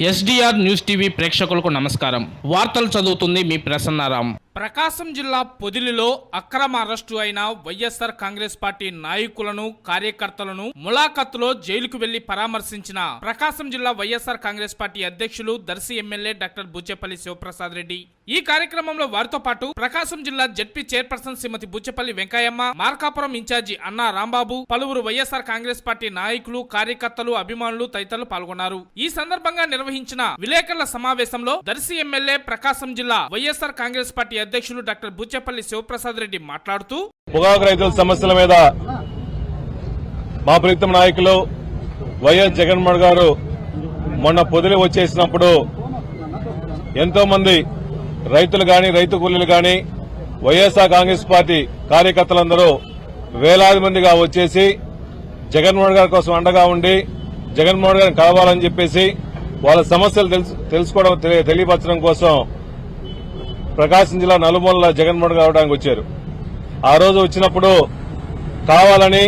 SDR news TV ప్రేక్షకులకు నమస్కారం. వార్తలు చదువుతుంది మీ ప్రసన్నారాం. ప్రకాశం జిల్లా పొదిలిలో అక్రమ అరెస్టు అయిన వైఎస్ఆర్ కాంగ్రెస్ పార్టీ నాయకులను, కార్యకర్తలను ములాఖత్తులో జైలుకు వెళ్లి పరామర్శించిన ప్రకాశం జిల్లా వైఎస్ఆర్ కాంగ్రెస్ పార్టీ అధ్యక్షులు, దర్శి ఎమ్మెల్యే డాక్టర్ బుచ్చేపల్లి శివప్రసాద్ రెడ్డి. ఈ కార్యక్రమంలో వారితో పాటు ప్రకాశం జిల్లా జడ్పీ చైర్పర్సన్ శ్రీమతి బుచ్చేపల్లి వెంకయ్యమ్మ, మార్కాపురం ఇన్ఛార్జి అన్నా రాంబాబు, పలువురు వైఎస్ఆర్ కాంగ్రెస్ పార్టీ నాయకులు, కార్యకర్తలు, అభిమానులు తదితరులు పాల్గొన్నారు. ఈ సందర్భంగా నిర్వహించిన విలేకరుల సమావేశంలో దర్శి ఎమ్మెల్యే, ప్రకాశం జిల్లా వైఎస్ఆర్ కాంగ్రెస్ పార్టీ అధ్యక్షులు డాక్టర్ బుచ్చేపల్లి శివప్రసాద్ రెడ్డి మాట్లాడుతూ, పొగాకు రైతుల సమస్యల మీద మా ప్రీతం నాయకులు వైఎస్ జగన్మోహన్ గారు మొన్న పొదిలి వచ్చేసినప్పుడు ఎంతో మంది రైతులు గాని, రైతు కూలీలు గాని, వైఎస్ఆర్ కాంగ్రెస్ పార్టీ కార్యకర్తలందరూ వేలాది మందిగా వచ్చేసి జగన్మోహన్ గారి కోసం అండగా ఉండి జగన్మోహన్ గారిని కలవాలని చెప్పేసి వాళ్ళ సమస్యలు తెలుసుకోవడం, తెలియపరచడం కోసం ప్రకాశం జిల్లా నలుమూలల జగన్మోహన్ రావడానికి వచ్చారు. ఆ రోజు వచ్చినప్పుడు కావాలని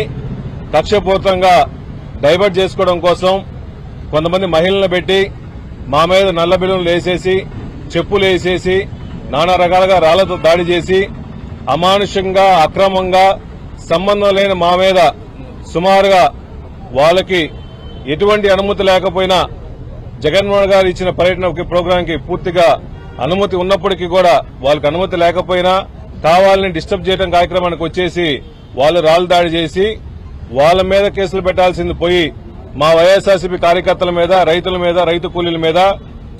కక్షపూరితంగా డైవర్ట్ చేసుకోవడం కోసం కొంతమంది మహిళలను పెట్టి మా మీద నల్ల బిల్లులు వేసేసి, చెప్పులు వేసేసి, నానా రకాలుగా రాళ్లతో దాడి చేసి అమానుషంగా, అక్రమంగా, సంబంధం లేని మా మీద సుమారుగా వాళ్ళకి ఎటువంటి అనుమతి లేకపోయినా జగన్మోహన్ గారు ఇచ్చిన పర్యటన ప్రోగ్రాంకి పూర్తిగా అనుమతి ఉన్నప్పటికీ కూడా వాళ్ళకి అనుమతి లేకపోయినా కావాలని డిస్టర్బ్ చేయడం కార్యక్రమానికి వచ్చేసి వాళ్ళు రాళ్లు దాడి చేసి వాళ్ళ మీద కేసులు పెట్టాల్సింది పోయి మా వైఎస్ఆర్సీపీ కార్యకర్తల మీద, రైతుల మీద, రైతు కూలీల మీద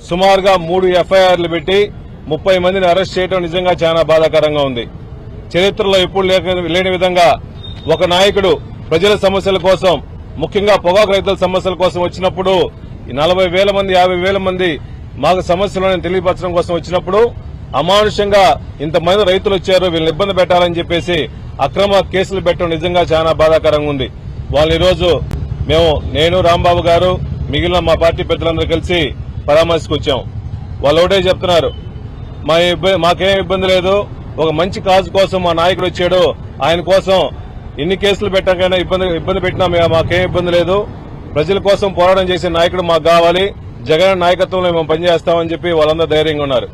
సుమారుగా 3 ఎఫ్ఐఆర్లు పెట్టి 30 మందిని అరెస్ట్ చేయడం నిజంగా చాలా బాధాకరంగా ఉంది. చరిత్రలో ఎప్పుడు లేని విధంగా ఒక నాయకుడు ప్రజల సమస్యల కోసం, ముఖ్యంగా పొగాకు రైతుల సమస్యల కోసం వచ్చినప్పుడు 40,000 మంది, 50,000 మంది మాకు సమస్యలను తెలియపరచడం కోసం వచ్చినప్పుడు అమానుషంగా ఇంతమంది రైతులు వచ్చారు, వీళ్ళని ఇబ్బంది పెట్టాలని చెప్పేసి అక్రమ కేసులు పెట్టడం నిజంగా చాలా బాధాకరంగా ఉంది. వాళ్ళు ఈరోజు నేను, రాంబాబు గారు, మిగిలిన మా పార్టీ పెద్దలందరూ కలిసి పరామర్శకు వచ్చాం. వాళ్ళు ఒకటే చెప్తున్నారు, మాకేం ఇబ్బంది లేదు, ఒక మంచి కాజు కోసం మా నాయకుడు వచ్చాడు, ఆయన కోసం ఎన్ని కేసులు పెట్టాకైనా ఇబ్బంది పెట్టినా మాకేం ఇబ్బంది లేదు, ప్రజల కోసం పోరాటం చేసే నాయకుడు మాకు కావాలి, జగన్ నాయకత్వంలో మేము పనిచేస్తామని చెప్పి వాళ్ళందరూ ధైర్యంగా ఉన్నారు.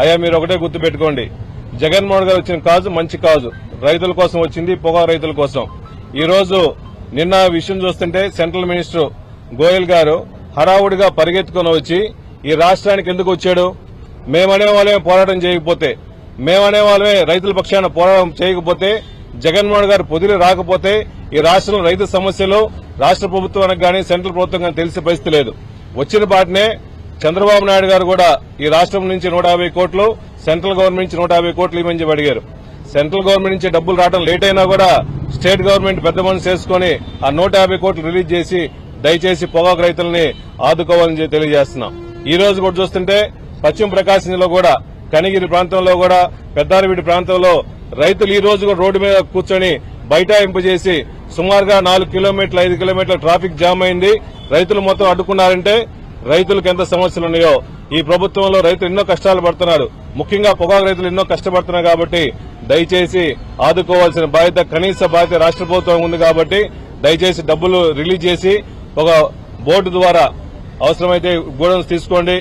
అయ్యా, మీరు ఒకటే గుర్తుపెట్టుకోండి, జగన్మోహన్ గారు వచ్చిన కాజు మంచి కాజు, రైతుల కోసం వచ్చింది, పొగాకు రైతుల కోసం. ఈ రోజు నిన్న విషయం చూస్తుంటే సెంట్రల్ మినిస్టర్ గోయల్ గారు హడావుడిగా పరిగెత్తుకుని వచ్చి ఈ రాష్ట్రానికి ఎందుకు వచ్చాడు, మేమనే వాళ్ళమే పోరాటం చేయకపోతే, మేమనే వాళ్ళమే రైతుల పక్షాన పోరాటం చేయకపోతే, జగన్మోహన్ గారు పొదిలి రాకపోతే ఈ రాష్ట్రంలో రైతు సమస్యలు రాష్ట్ర ప్రభుత్వానికి గానీ, సెంట్రల్ ప్రభుత్వం గానీ తెలిసే పరిస్థితి లేదు. వచ్చిన పాటనే చంద్రబాబు నాయుడు గారు కూడా ఈ రాష్ట్రం నుంచి 150 కోట్లు, సెంట్రల్ గవర్నమెంట్ నుంచి 150 కోట్లు ఇవ్వని చెప్పి అడిగారు. సెంట్రల్ గవర్నమెంట్ నుంచి డబ్బులు రావడం లేట్ అయినా కూడా స్టేట్ గవర్నమెంట్ పెద్ద మనసు చేసుకుని ఆ 150 కోట్లు రిలీజ్ చేసి దయచేసి పొగాకు రైతుల్ని ఆదుకోవాలని తెలియజేస్తున్నాం. ఈ రోజు కూడా చూస్తుంటే పశ్చిమ ప్రకాశం జిల్లా కూడా కనిగిరి ప్రాంతంలో కూడా, పెద్దారవీడి ప్రాంతంలో రైతులు ఈ రోజు కూడా రోడ్డు మీద కూర్చొని బైఠాయింపు చేసి సుమారుగా 4 కిలోమీటర్లు, 5 కిలోమీటర్ల ట్రాఫిక్ జామ్ అయింది. రైతులు మొత్తం అడ్డుకున్నారంటే రైతులకు ఎంత సమస్యలు ఉన్నాయో. ఈ ప్రభుత్వంలో రైతులు ఎన్నో కష్టాలు పడుతున్నారు, ముఖ్యంగా పొగాకు రైతులు ఎన్నో కష్టపడుతున్నారు. కాబట్టి దయచేసి ఆదుకోవాల్సిన బాధ్యత, కనీస బాధ్యత రాష్ట్ర ప్రభుత్వం ఉంది. కాబట్టి దయచేసి డబ్బులు రిలీజ్ చేసి ఒక బోర్డు ద్వారా అవసరమైతే గోడౌన్స్ తీసుకోండి,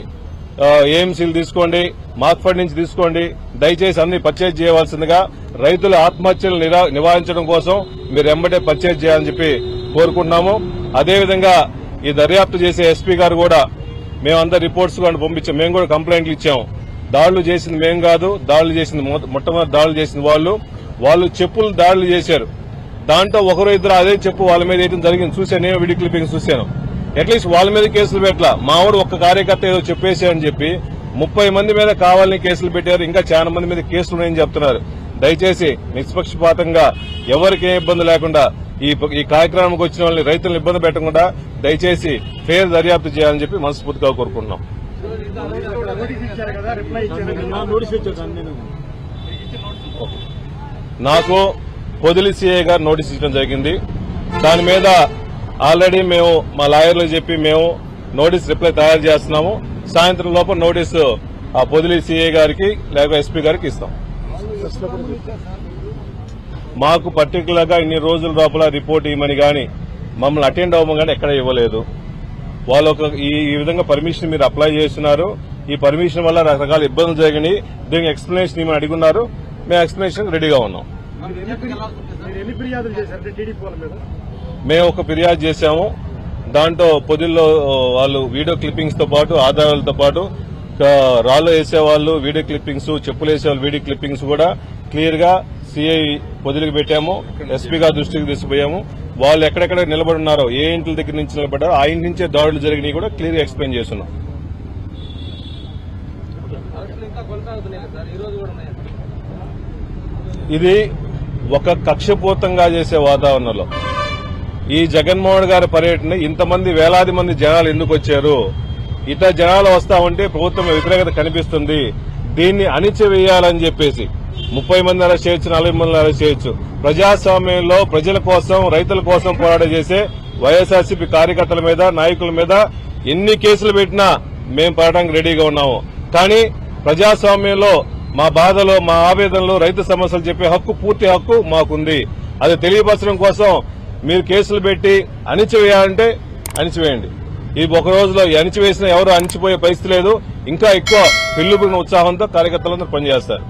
ఏఎంసీలు తీసుకోండి, మార్క్ఫెడ్ నుంచి తీసుకోండి, దయచేసి అన్ని పర్చేజ్ చేయవలసిందిగా, రైతుల ఆత్మహత్యలు నివారించడం కోసం మీరు ఎంబటే పర్చేజ్ చేయాలని చెప్పి కోరుకుంటున్నాము. అదేవిధంగా ఈ దర్యాప్తు చేసే ఎస్పీ గారు కూడా మేమందరూ రిపోర్ట్స్ కూడా పంపించాం, మేము కూడా కంప్లైంట్లు ఇచ్చాం. దాడులు చేసింది మేం కాదు, దాడులు చేసింది మొట్టమొదటి దాడులు చేసింది వాళ్ళు చెప్పులు దాడులు చేశారు. దాంట్లో ఒకరు ఇద్దరు అదే చెప్పు వాళ్ళ మీద వేయడం జరిగింది, చూశాను, నేను వీడియో క్లిప్పింగ్ చూశాను. అట్లీస్ట్ వాళ్ళ మీద కేసులు పెట్టలా, మావాడు ఒక్క కార్యకర్త ఏదో చెప్పేశారని చెప్పి 30 మంది మీద కావాలని కేసులు పెట్టారు. ఇంకా చాలా మంది మీద కేసులు ఉన్నాయని చెప్తున్నారు. దయచేసి నిష్పక్షపాతంగా ఎవరికి ఏ ఇబ్బంది లేకుండా ఈ కార్యక్రమానికి వచ్చిన వాళ్ళని, రైతులను ఇబ్బంది పెట్టకుండా దయచేసి ఫేర్ దర్యాప్తు చేయాలని చెప్పి మనస్ఫూర్తిగా కోరుకుంటున్నాం. నాకు పొదిలి సిఐ గారు నోటీస్ ఇచ్చడం జరిగింది. దాని మీద ఆల్రెడీ మేము మా లాయర్లకు చెప్పి మేము నోటీస్ రిప్లై తయారు చేస్తున్నాము. సాయంత్రం లోపల నోటీసు ఆ పొదిలి సిఐ గారికి లేక ఎస్పీ గారికి ఇస్తాం. మాకు పర్టికులర్ గా ఇన్ని రోజుల లోపల రిపోర్ట్ ఇవ్వమని గాని మమ్మల్ని అటెండ్ అవ్వమని గాని ఎక్కడ ఇవ్వలేదు. వాళ్ళు ఈ విధంగా పర్మిషన్ మీరు అప్లై చేస్తున్నారు. ఈ పర్మిషన్ వల్ల రకరకాల ఇబ్బందులు జరిగినాయి. దీనికి ఎక్స్ప్లెనేషన్ ఏమని అడుగున్నారు. మేము ఎక్స్ప్లెనేషన్ రెడీగా ఉన్నాం. మేము ఒక ఫిర్యాదు చేశాము. దాంట్లో పొదిల్లో వాళ్ళు వీడియో క్లిప్పింగ్స్ తో పాటు ఆధారాలతో పాటు రాళ్ళు వేసేవాళ్ళు వీడియో క్లిప్పింగ్స్, చెప్పులు వేసేవాళ్ళు వీడియో క్లిప్పింగ్స్ కూడా క్లియర్ గా సిఐ పొదిలికి పెట్టాము. ఎస్పీ గారి దృష్టికి తీసుకుపోయాము. వాళ్ళు ఎక్కడెక్కడ నిలబడి ఉన్నారో, ఏ ఇంటి దగ్గర నుంచి నిలబడ్డారో ఆ ఇంటి నుంచే దాడులు జరిగినాయి కూడా క్లియర్ గా ఎక్స్ప్లెయిన్ చేస్తున్నాం. ఇది ఒక కక్షపూతంగా చేసే వాతావరణంలో ఈ జగన్మోహన్ గారి పర్యటన ఇంతమంది వేలాది మంది జనాలు ఎందుకు వచ్చారు? ఇతర జనాలు వస్తా ఉంటే ప్రభుత్వం వ్యతిరేకత కనిపిస్తుంది. దీన్ని అణిచివేయాలని చెప్పేసి 30 మంది అరెస్ట్ చేయొచ్చు, 40 మంది అరెస్ట్ చేయొచ్చు. ప్రజాస్వామ్యంలో ప్రజల కోసం, రైతుల కోసం పోరాట చేసే వైఎస్ఆర్సీపీ కార్యకర్తల మీద, నాయకుల మీద ఎన్ని కేసులు పెట్టినా మేము పడడానికి రెడీగా ఉన్నాము. కానీ ప్రజాస్వామ్యంలో మా బాధలో, మా ఆవేదనలో, రైతు సమస్యలు చెప్పే హక్కు, పూర్తి హక్కు మాకుంది. అది తెలియపరచడం కోసం మీరు కేసులు పెట్టి అణిచివేయాలంటే అణిచివేయండి. ఈ ఒక రోజులో అణిచివేసిన ఎవరు అణిచిపోయే పరిస్థితి లేదు. ఇంకా ఎక్కువ పెళ్లిబడిన ఉత్సాహంతో కార్యకర్తలందరూ పనిచేస్తారు.